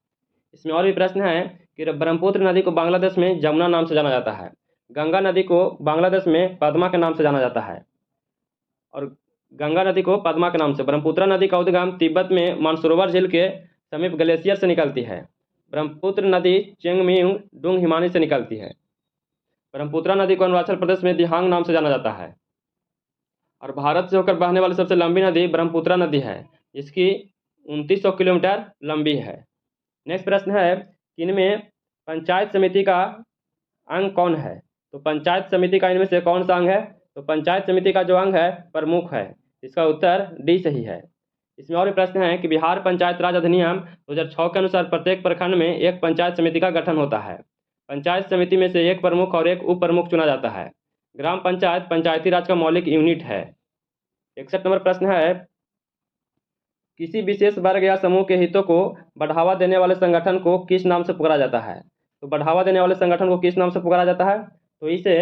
इसमें और भी प्रश्न है कि ब्रह्मपुत्र नदी को बांग्लादेश में जमुना नाम से जाना जाता है। गंगा नदी को बांग्लादेश में पद्मा के नाम से जाना जाता है। और गंगा नदी को पद्मा के नाम से। ब्रह्मपुत्र नदी का उद्गम तिब्बत में मानसरोवर झील के समीप ग्लेशियर से निकलती है। ब्रह्मपुत्र नदी चेंगमिंग डुंग हिमानी से निकलती है। ब्रह्मपुत्र नदी को अरुणाचल प्रदेश में दिहांग नाम से जाना जाता है। और भारत से होकर बहने वाली सबसे लंबी नदी ब्रह्मपुत्र नदी है, जिसकी 2900 किलोमीटर लंबी है। नेक्स्ट प्रश्न है, इनमें पंचायत समिति का अंग कौन है? तो पंचायत समिति का इनमें से कौन सा अंग है? तो पंचायत समिति का जो अंग है प्रमुख है। इसका उत्तर डी सही है। इसमें और भी प्रश्न है कि बिहार पंचायत राज अधिनियम 2006 के अनुसार प्रत्येक प्रखंड में एक पंचायत समिति का गठन होता है। पंचायत समिति में से एक प्रमुख और एक उप प्रमुख चुना जाता है। ग्राम पंचायत पंचायती राज का मौलिक यूनिट है। 61 नंबर प्रश्न है, किसी विशेष वर्ग या समूह के हितों को बढ़ावा देने वाले संगठन को किस नाम से पुकारा जाता है? तो बढ़ावा देने वाले संगठन को किस नाम से पुकारा जाता है? तो इसे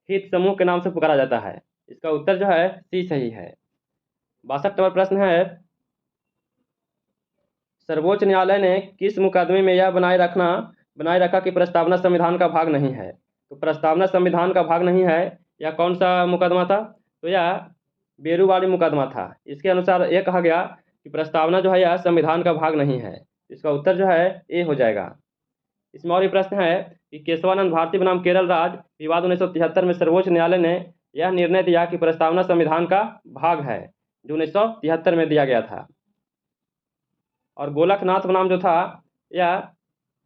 हित समूह के नाम से पुकारा जाता है। इसका उत्तर जो है सी सही है। 62 नंबर प्रश्न है, सर्वोच्च न्यायालय ने किस मुकदमे में यह बनाए रखा कि प्रस्तावना संविधान का भाग नहीं है? तो प्रस्तावना संविधान का भाग नहीं है, यह कौन सा मुकदमा था? तो यह बेरूवाड़ी मुकदमा था। इसके अनुसार यह कहा गया कि प्रस्तावना जो है यह संविधान का भाग नहीं है। इसका उत्तर जो है ए हो जाएगा। इसमें और भी प्रश्न है कि केशवानंद भारती बनाम केरल राज्य विवाद 1973 में सर्वोच्च न्यायालय ने यह निर्णय दिया कि प्रस्तावना संविधान का भाग है, जो 1973 में दिया गया था। और गोलकनाथ बनाम जो था यह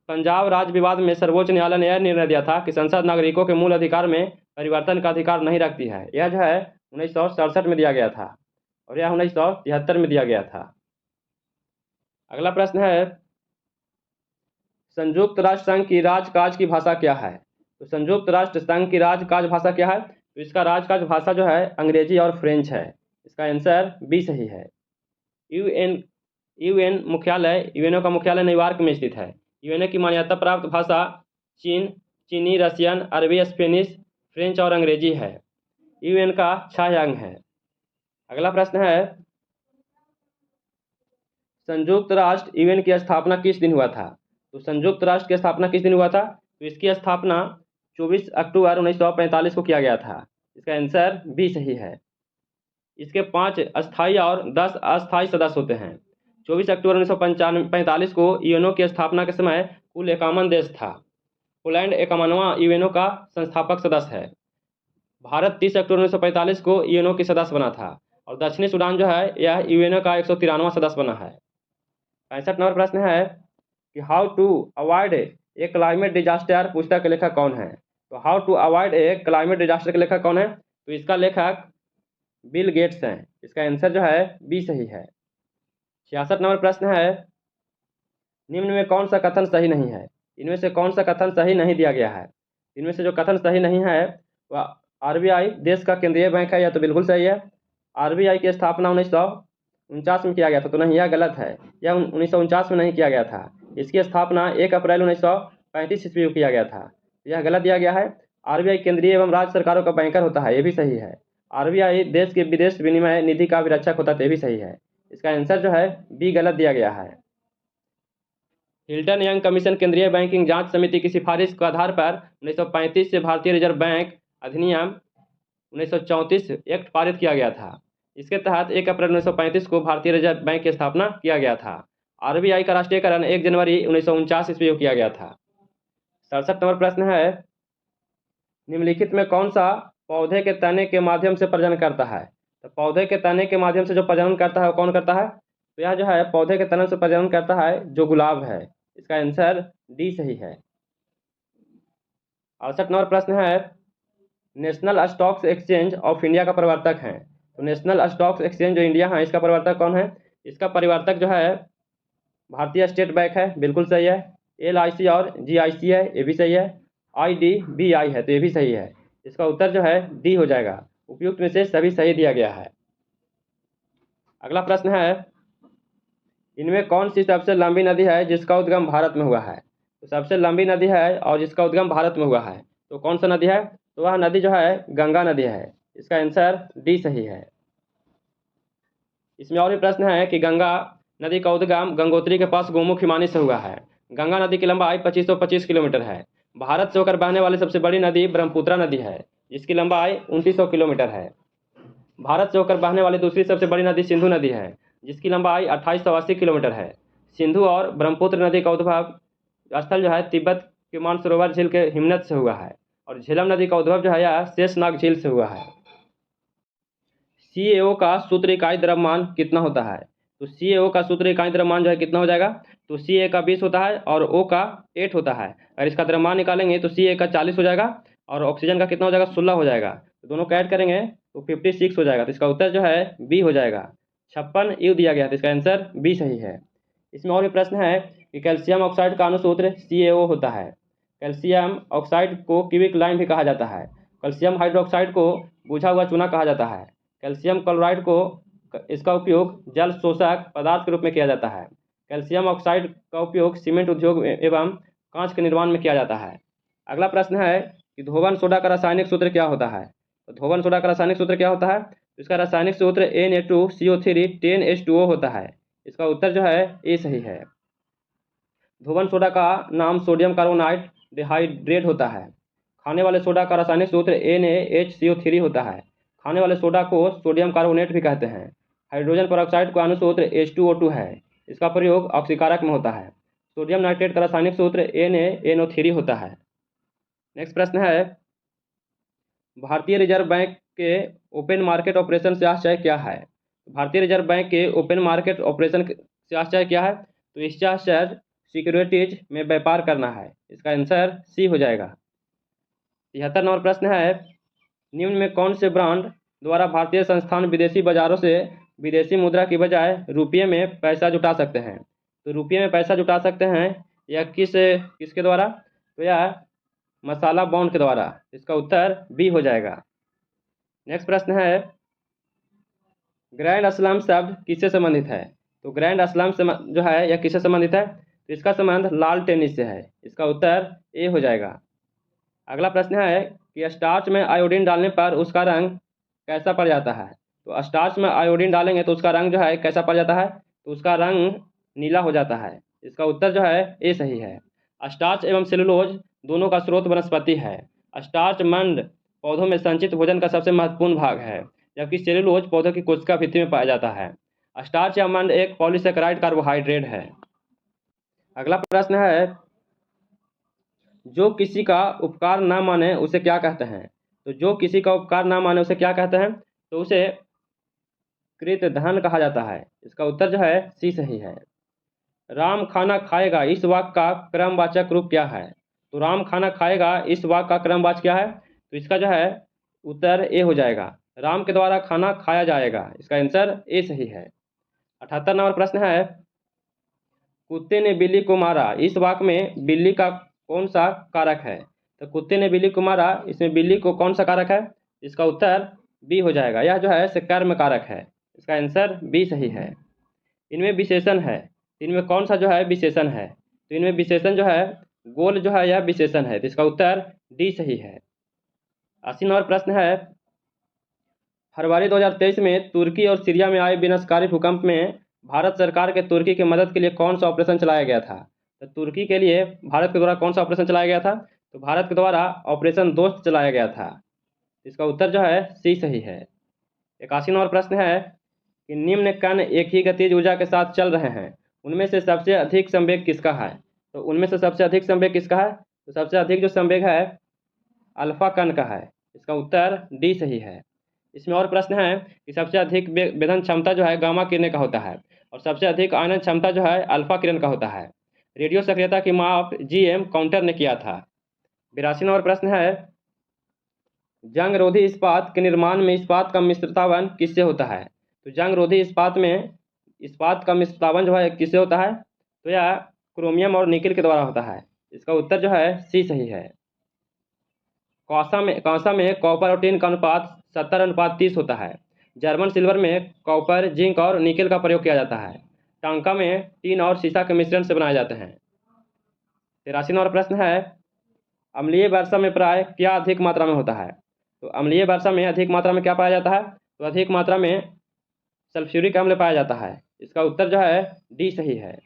पंजाब राज्य विवाद में सर्वोच्च न्यायालय ने यह निर्णय दिया था कि संसद नागरिकों के मूल अधिकार में परिवर्तन का अधिकार नहीं रखती है। यह जो है 1967 में दिया गया था और यह 1973 में दिया गया था। अगला प्रश्न है, संयुक्त राष्ट्र संघ की राजकाज की भाषा क्या है? तो संयुक्त राष्ट्र संघ की राजकाज भाषा क्या है? तो इसका राजकाज भाषा जो है अंग्रेजी और फ्रेंच है। इसका आंसर बी सही है। यूएन मुख्यालय यूएनओ का मुख्यालय न्यूयॉर्क में स्थित है। यूएनओ की मान्यता प्राप्त भाषा चीनी, रशियन, अरबी, स्पेनिश, फ्रेंच और अंग्रेजी है। यूएन का 6 अंग है। अगला प्रश्न है, संयुक्त राष्ट्र यूएन की स्थापना किस दिन हुआ था? तो संयुक्त राष्ट्र की स्थापना किस दिन हुआ था? तो इसकी स्थापना 24 अक्टूबर 1945 को किया गया था। इसका आंसर बी सही है। इसके 5 अस्थायी और 10 अस्थायी सदस्य होते हैं। 24 अक्टूबर 1945 को यूएनओ की स्थापना के समय कुल 51 देश था। पोलैंड 51वां यूएनओ का संस्थापक सदस्य है। भारत 30 अक्टूबर 1945 को यूएनओ की सदस्य बना था और दक्षिणी सूडान जो है यह यूएनओ का 193वां सदस्य बना है। 65 नंबर प्रश्न है कि how to avoid a climate disaster पुस्तक के लेखक कौन है? तो how to avoid a climate disaster के लेखक कौन है? तो इसका लेखक बिल गेट्स हैं। इसका आंसर जो है बी सही है। 66 नंबर प्रश्न है, निम्न में कौन सा कथन सही नहीं है? इनमें से कौन सा कथन सही नहीं दिया गया है? इनमें से जो कथन सही नहीं है वह आरबीआई देश का केंद्रीय बैंक है, यह तो बिल्कुल सही है। आरबीआई की स्थापना 1949 में किया गया था, तो नहीं, यह गलत है। यह 1949 में नहीं किया गया था। इसकी स्थापना 1 अप्रैल 1935 ईस्वी को किया गया था। यह गलत दिया गया है। आरबीआई केंद्रीय एवं राज्य सरकारों का बैंकर होता है, ये भी सही है। आरबीआई देश के विदेश विनिमय निधि का भी रक्षक होता है, तो ये भी सही है। इसका आंसर जो है बी गलत दिया गया है। हिल्टन यंग कमीशन केंद्रीय बैंकिंग जांच समिति की सिफारिश के आधार पर 1935 से भारतीय रिजर्व बैंक अधिनियम 1934 एक्ट पारित किया गया था। इसके तहत 1 अप्रैल 1935 को भारतीय रिजर्व बैंक की स्थापना किया गया था। आरबीआई का राष्ट्रीयकरण 1 जनवरी 1949 ईस्वी को किया गया था। 67 नंबर प्रश्न है, निम्नलिखित में कौन सा पौधे के तने के माध्यम से प्रजनन करता है? तो पौधे के तने के माध्यम से जो प्रजनन करता है वो कौन करता है? तो यह जो है पौधे के तने से प्रजनन करता है जो गुलाब है। इसका आंसर डी सही है। 68 नंबर प्रश्न है, national stocks exchange of India का प्रवर्तक है। तो नेशनल स्टॉक्स एक्सचेंज जो इंडिया है इसका प्रवर्तक कौन है? इसका प्रवर्तक जो है भारतीय स्टेट बैंक है, बिल्कुल सही है। LIC और GIC है, ये भी सही है। IDBI है, तो ये भी सही है। इसका उत्तर जो है डी हो जाएगा। उपयुक्त में से सभी सही दिया गया है। अगला प्रश्न है, इनमें कौन सी सबसे लंबी नदी है जिसका उद्गम भारत में हुआ है? तो सबसे लंबी नदी है और जिसका उद्गम भारत में हुआ है, तो कौन सा नदी है? तो वह नदी जो है गंगा नदी है। इसका आंसर डी सही है। इसमें और भी प्रश्न है कि गंगा नदी का उद्गम गंगोत्री के पास गोमुख हिमानी से हुआ है। गंगा नदी की लंबाई 2525 किलोमीटर है। भारत से होकर बहने वाली सबसे बड़ी नदी ब्रह्मपुत्र नदी है, जिसकी लंबाई 2900 किलोमीटर है। भारत से होकर बहने वाली दूसरी सबसे बड़ी नदी सिंधु नदी है, जिसकी लंबाई 2880 किलोमीटर है। सिंधु और ब्रह्मपुत्र नदी का उद्भव स्थल जो है तिब्बत के मानसरोवर झील के हिमनद से हुआ है, और झेलम नदी का उद्भव जो है यह शेषनाग झील से हुआ है। CaO का सूत्र इकाई द्रव्यमान कितना होता है? तो CaO का सूत्र इकाई द्रव्यमान जो है कितना हो जाएगा? तो Ca का 20 होता है और O का 8 होता है। अगर इसका द्रव्यमान निकालेंगे तो Ca का 40 हो जाएगा और ऑक्सीजन का कितना हो जाएगा? 16 हो जाएगा। तो दोनों का ऐड करेंगे तो 56 हो जाएगा। तो इसका उत्तर जो है बी हो जाएगा। 56 यू दिया गया, तो इसका आंसर बी सही है। इसमें और भी प्रश्न है कि कैल्शियम ऑक्साइड का अनुसूत्र CaO होता है। कैल्शियम ऑक्साइड को क्यूबिक लाइन भी कहा जाता है। कैल्शियम हाइड्रोक्साइड को बुझा हुआ चूना कहा जाता है। कैल्शियम क्लोराइड को इसका उपयोग जल शोषक पदार्थ के रूप में किया जाता है। कैल्शियम ऑक्साइड का उपयोग सीमेंट उद्योग एवं कांच के निर्माण में किया जाता है। अगला प्रश्न है कि धोवन सोडा का रासायनिक सूत्र क्या होता है? तो धोवन सोडा का रासायनिक सूत्र क्या होता है? तो इसका रासायनिक सूत्र Na2CO3 10H2O होता है। इसका उत्तर जो है ए सही है। धोवन सोडा का नाम सोडियम कार्बोनाइट डिहाइड्रेट होता है। खाने वाले सोडा का रासायनिक सूत्र NaHCO3 होता है। खाने वाले सोडा को सोडियम कार्बोनेट भी कहते हैं। हाइड्रोजन परऑक्साइड का अनुसूत्र H2O2 है। इसका प्रयोग ऑक्सीकारक में होता है। सोडियम नाइट्रेट का रासायनिक सूत्र NaNO3 होता है। नेक्स्ट प्रश्न है, भारतीय रिजर्व बैंक के ओपन मार्केट ऑपरेशन से आशय क्या है? भारतीय रिजर्व बैंक के ओपन मार्केट ऑपरेशन से आशय क्या है? तो इसका आशय सिक्योरिटीज में व्यापार करना है। इसका आंसर सी हो जाएगा। 73 नंबर प्रश्न है, निम्न में कौन से ब्रांड द्वारा भारतीय संस्थान विदेशी बाजारों से विदेशी मुद्रा की बजाय रुपये में पैसा जुटा सकते हैं? तो रुपये में पैसा जुटा सकते हैं यह किसके द्वारा? तो यह मसाला बॉन्ड के द्वारा। इसका उत्तर बी हो जाएगा। नेक्स्ट प्रश्न है, ग्रैंड अस्लम शब्द किससे संबंधित है? तो ग्रैंड अस्लम जो है यह किससे संबंधित है? तो इसका संबंध लाल टेनिस से है। इसका उत्तर ए हो जाएगा। अगला प्रश्न है कि स्टार्च में आयोडीन डालने पर उसका रंग कैसा पड़ जाता है? तो स्टार्च में आयोडीन डालेंगे तो उसका रंग जो है कैसा पड़ जाता है? तो उसका रंग नीला हो जाता है। इसका उत्तर जो है ए सही है। स्टार्च एवं सेलुलोज दोनों का स्रोत वनस्पति है। स्टार्च मंड पौधों में संचित भोजन का सबसे महत्वपूर्ण भाग है, जबकि सेलुलोज पौधों की कोशिका भित्ति में पाया जाता है। स्टार्च या मंड एक पॉलीसेकेराइड कार्बोहाइड्रेट है। अगला प्रश्न है, जो किसी का उपकार ना माने उसे क्या कहते हैं? तो जो किसी का उपकार ना माने उसे क्या कहते हैं? तो उसे कृतधन कहा जाता है। इसका उत्तर जो है सी सही है। राम खाना खाएगा इस वाक्य का क्रमवाचक रूप क्या है? तो राम खाना खाएगा इस वाक्य का क्रमवाचक क्या है? तो इसका जो है उत्तर ए हो जाएगा। राम के द्वारा खाना खाया जाएगा। इसका आंसर ए सही है। 78 नंबर प्रश्न है, कुत्ते ने बिल्ली को मारा इस वाक्य में बिल्ली का कौन सा कारक है? तो कुत्ते ने बिल्ली को मारा, इसमें बिल्ली को कौन सा कारक है? इसका उत्तर बी हो जाएगा। यह जो है कर्म कारक है। इसका आंसर बी सही है। इनमें विशेषण है, इनमें कौन सा जो है विशेषण है? तो इनमें विशेषण जो है गोल जो है यह विशेषण है। तो इसका उत्तर डी सही है। 80 नंबर प्रश्न है, फरवरी 2023 में तुर्की और सीरिया में आए विनाशकारी भूकंप में भारत सरकार के तुर्की की मदद के लिए कौन सा ऑपरेशन चलाया गया था? तो तुर्की के लिए भारत के द्वारा कौन सा ऑपरेशन चलाया गया था? तो भारत के द्वारा ऑपरेशन दोस्त चलाया गया था। इसका उत्तर जो है सी सही है। 81 नंबर प्रश्न है कि निम्न कण एक ही गतिज ऊर्जा के साथ चल रहे हैं, उनमें से सबसे अधिक संवेग किसका है? तो उनमें से सबसे अधिक संवेग किसका है? तो सबसे अधिक जो संवेग है अल्फा कण का है। इसका उत्तर डी सही है। इसमें और प्रश्न है कि सबसे अधिक वेधन क्षमता जो है गामा किरण का होता है और सबसे अधिक आयनन क्षमता जो है अल्फा किरण का होता है। रेडियो सक्रियता की माप GM काउंटर ने किया था। 82 नंबर प्रश्न है, जंग रोधी इस्पात के निर्माण में इस्पात का मिश्रितावन किससे होता है? तो जंग रोधी इस्पात में इस्पात का मिश्रितावन जो है किससे होता है? तो यह क्रोमियम और निकिल के द्वारा होता है। इसका उत्तर जो है सी सही है। कांसा में कॉपर और टिन का अनुपात 70:30 होता है। जर्मन सिल्वर में कॉपर, जिंक और निकेल का प्रयोग किया जाता है। टांका में टिन और सीसा के मिश्रण से बनाए जाते हैं। 83 नंबर प्रश्न है, अम्लीय वर्षा में प्राय क्या अधिक मात्रा में होता है? तो अम्लीय वर्षा में अधिक मात्रा में क्या पाया जाता है? तो अधिक मात्रा में सल्फ्यूरिक अम्ल पाया जाता है। इसका उत्तर जो है डी सही है।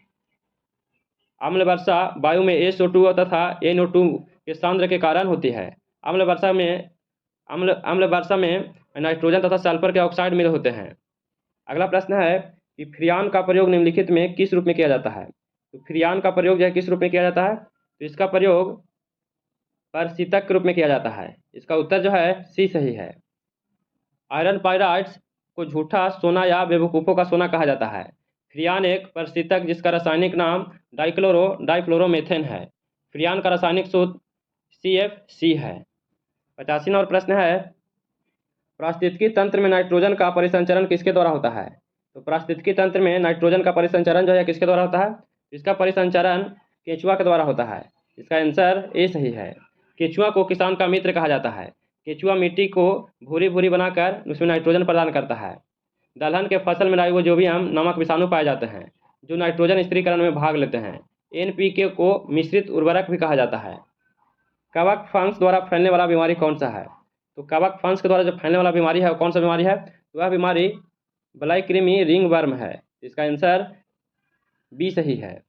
अम्ल वर्षा वायु में SO2 तथा NO2 के सांद्र के कारण होती है। अम्ल वर्षा में नाइट्रोजन तथा सल्फर के ऑक्साइड मिले होते हैं। अगला प्रश्न है कि फ्रियान का प्रयोग निम्नलिखित में किस रूप में किया जाता है? तो फ्रियान का प्रयोग जो है किस रूप में किया जाता है? तो इसका प्रयोग परशीतक के रूप में किया जाता है। इसका उत्तर जो है सी सही है। आयरन पाइराइड्स को झूठा सोना या बेवकूफ़ों का सोना कहा जाता है। फ्रियान एक परशीतक जिसका रासायनिक नाम डाइफ्लोरोमेथेन है। फ्रियान का रासायनिक सूत्र CFC है। 85 नंबर प्रश्न है, पारिस्थितिकी तंत्र में नाइट्रोजन का परिसंचरण किसके द्वारा होता है? तो पारिस्थितिकी तंत्र में नाइट्रोजन का परिसंचरण जो है किसके द्वारा होता है? इसका परिसंचरण केंचुआ के द्वारा होता है। इसका आंसर ए सही है। केंचुआ को किसान का मित्र कहा जाता है। केंचुआ मिट्टी को भूरी भूरी बनाकर उसमें नाइट्रोजन प्रदान करता है। दलहन के फसल में राइजोबियम नामक विषाणु पाए जाते हैं जो नाइट्रोजन स्थिरीकरण में भाग लेते हैं। NPK को मिश्रित उर्वरक भी कहा जाता है। कवक फंगस द्वारा फैलने वाला बीमारी कौन सा है? तो कवक फंगस के द्वारा जो फैलने वाला बीमारी है वो कौन सा बीमारी है? तो वह बीमारी ब्लैक कृमि रिंग वर्म है। इसका आंसर बी सही है।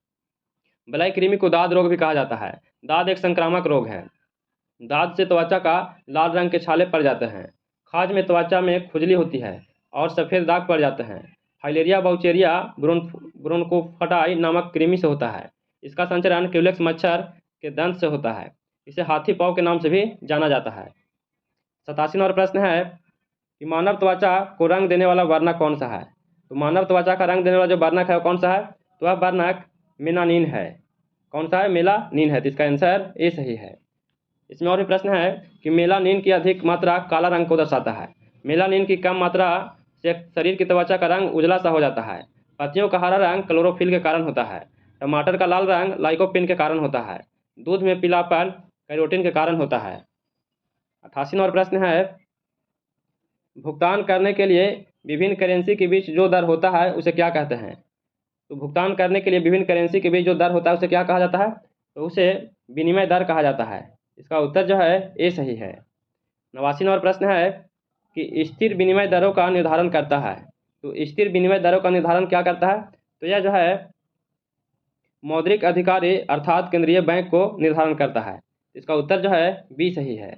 ब्लैक कृमि को दाद रोग भी कहा जाता है। दाद एक संक्रामक रोग है। दाद से त्वचा का लाल रंग के छाले पड़ जाते हैं। खाज में त्वचा में खुजली होती है और सफ़ेद दाग पड़ जाते हैं। फाइलेरिया बाउचेरिया ब्रोंकोफाइटाई नामक कृमि से होता है। इसका संचरण क्यूलेक्स मच्छर के दंत से होता है। इसे हाथी पाँव के नाम से भी जाना जाता है। 87 नंबर प्रश्न है कि मानव त्वचा को रंग देने वाला वर्णक कौन सा है? तो मानव त्वचा का रंग देने वाला जो वर्णक है वो कौन सा है? तो वह वर्णक मेलानिन है। कौन सा है? मेलानिन है। तो इसका आंसर ए सही है। इसमें और भी प्रश्न है कि मेलानिन की अधिक मात्रा काला रंग को दर्शाता है। मेलानिन की कम मात्रा से शरीर की त्वचा का रंग उजला सा हो जाता है। पत्तियों का हरा रंग क्लोरोफिल के कारण होता है। टमाटर का लाल रंग लाइकोपिन के कारण होता है। दूध में पीलापन कैरोटीन के कारण होता है। 88 नंबर प्रश्न है, भुगतान करने के लिए विभिन्न करेंसी के बीच जो दर होता है उसे क्या कहते हैं? तो भुगतान करने के लिए विभिन्न करेंसी के बीच जो दर होता है उसे क्या कहा जाता है? तो उसे विनिमय दर कहा जाता है। इसका उत्तर जो है ए सही है। 89 नंबर प्रश्न है कि स्थिर विनिमय दरों का निर्धारण करता है। तो स्थिर विनिमय दरों का निर्धारण क्या करता है? तो यह जो है मौद्रिक अधिकारी अर्थात केंद्रीय बैंक को निर्धारण करता है। इसका उत्तर जो है बी सही है।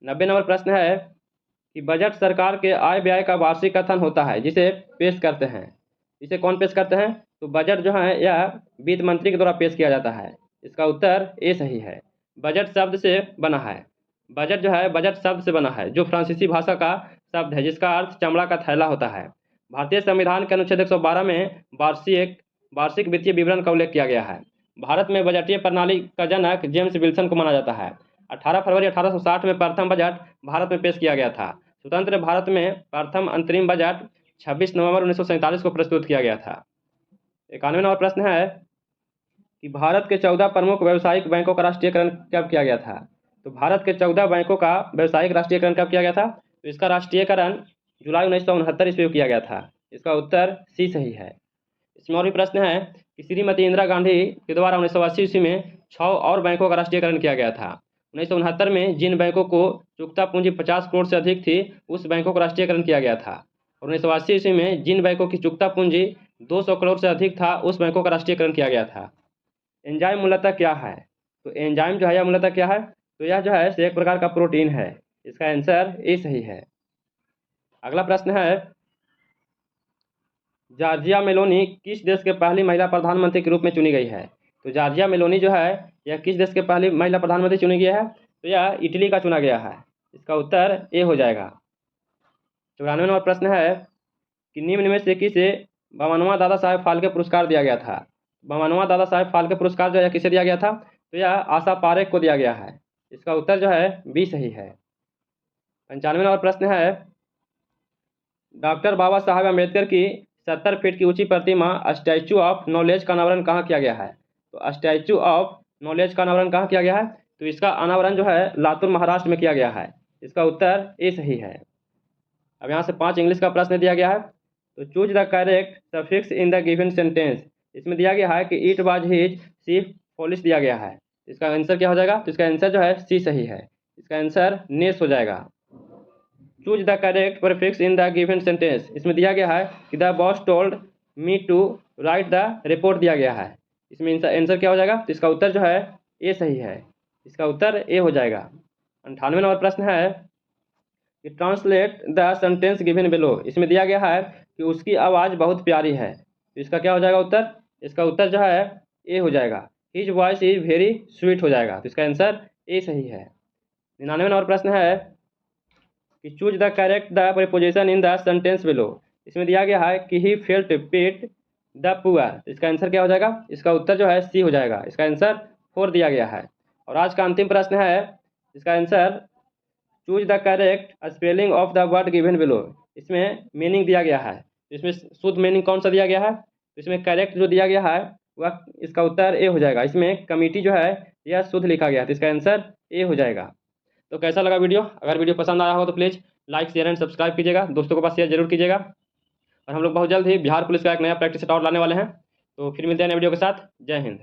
90 नंबर प्रश्न है कि बजट सरकार के आय व्यय का वार्षिक कथन होता है जिसे पेश करते हैं। इसे कौन पेश करते हैं? तो बजट जो है यह वित्त मंत्री के द्वारा पेश किया जाता है। इसका उत्तर ए सही है। बजट शब्द से बना है। बजट जो है बजट शब्द से बना है जो फ्रांसीसी भाषा का शब्द है जिसका अर्थ चमड़ा का थैला होता है। भारतीय संविधान के अनुच्छेद 112 में वार्षिक वित्तीय विवरण का उल्लेख किया गया है। भारत में बजटीय प्रणाली का जनक जेम्स विल्सन को माना जाता है। 18 फरवरी 1860 में प्रथम बजट भारत में पेश किया गया था। स्वतंत्र भारत में प्रथम अंतरिम बजट 26 नवंबर 1947 को प्रस्तुत किया गया था। 91 नंबर प्रश्न है कि भारत के 14 प्रमुख व्यावसायिक बैंकों का राष्ट्रीयकरण कब किया गया था? तो भारत के 14 बैंकों का व्यावसायिक राष्ट्रीयकरण कब किया गया था? तो इसका राष्ट्रीयकरण जुलाई 1969 ईस्वी में किया गया था। इसका उत्तर सी सही है। इसमें और भी प्रश्न है कि श्रीमती इंदिरा गांधी के द्वारा 1980 ईस्वी में 6 और बैंकों का राष्ट्रीयकरण किया गया था। 1969 में जिन बैंकों को चुकता पूंजी 50 करोड़ से अधिक थी उस बैंकों का राष्ट्रीयकरण किया गया था। और 1980 ईस्वी में जिन बैंकों की चुकता पूंजी 200 करोड़ से अधिक था उस बैंकों का राष्ट्रीयकरण किया गया था। एंजाइम मूलतः क्या है? तो एंजाइम जो है यह मूलतः क्या है? तो यह जो है एक प्रकार का प्रोटीन है। इसका आंसर ए सही है। अगला प्रश्न है, जॉर्जिया मेलोनी किस देश के पहली महिला प्रधानमंत्री के रूप में चुनी गई है? तो जॉर्जिया मेलोनी जो है यह किस देश के पहली महिला प्रधानमंत्री चुनी गई है? तो यह इटली का चुना गया है। इसका उत्तर ए हो जाएगा। 94 नंबर प्रश्न है कि निम्न में से किसे बमनवा दादा साहेब फाल्के पुरस्कार दिया गया था? बमनवा दादा साहेब फाल्के पुरस्कार जो है किसे दिया गया था? तो यह आशा पारेख को दिया गया है। इसका उत्तर जो है बी सही है। 95 नंबर प्रश्न है, डॉक्टर बाबा साहेब अम्बेडकर की 70 फीट की ऊंची प्रतिमा स्टैचू ऑफ नॉलेज का अनावरण कहाँ किया गया है? तो स्टैचू ऑफ नॉलेज का अनावरण कहाँ किया गया है? तो इसका अनावरण जो है लातूर महाराष्ट्र में किया गया है। इसका उत्तर ए सही है। अब यहाँ से 5 इंग्लिश का प्रश्न दिया गया है। तो choose the correct suffix in the given sentence. इसमें दिया गया है कि it was his sea polish दिया गया है। इसका आंसर क्या हो जाएगा? तो इसका आंसर जो है सी सही है। इसका आंसर नेस हो जाएगा। Choose the correct prefix in the given sentence. इसमें दिया गया है कि the boss told me to write the report दिया गया है। इसमें आंसर क्या हो जाएगा? तो इसका उत्तर जो है ए सही है। इसका उत्तर ए हो जाएगा। 98 नंबर प्रश्न है कि translate the sentence given below. इसमें दिया गया है कि उसकी आवाज़ बहुत प्यारी है। तो इसका क्या हो जाएगा उत्तर? इसका उत्तर जो है ए हो जाएगा। His voice is very sweet हो जाएगा। तो इसका आंसर ए सही है। 99 नंबर प्रश्न है कि choose the correct the preposition in the sentence below. इसमें दिया गया है कि he felt pity the poor. इसका आंसर क्या हो जाएगा? इसका उत्तर जो है सी हो जाएगा। इसका आंसर 4 दिया गया है। और आज का अंतिम प्रश्न है, इसका answer choose the correct spelling of the word given below. इसमें मीनिंग दिया गया है। इसमें शुद्ध मीनिंग कौन सा दिया गया है? इसमें करेक्ट जो दिया गया है वह इसका उत्तर ए हो जाएगा। इसमें कमिटी जो है यह शुद्ध लिखा गया है। तो इसका आंसर ए हो जाएगा। तो कैसा लगा वीडियो? अगर वीडियो पसंद आया हो तो please like share and subscribe कीजिएगा। दोस्तों के पास शेयर जरूर कीजिएगा। और हम लोग बहुत जल्द ही बिहार पुलिस का एक नया प्रैक्टिस सेट और लाने वाले हैं। तो फिर मिलते हैं नए वीडियो के साथ। जय हिंद।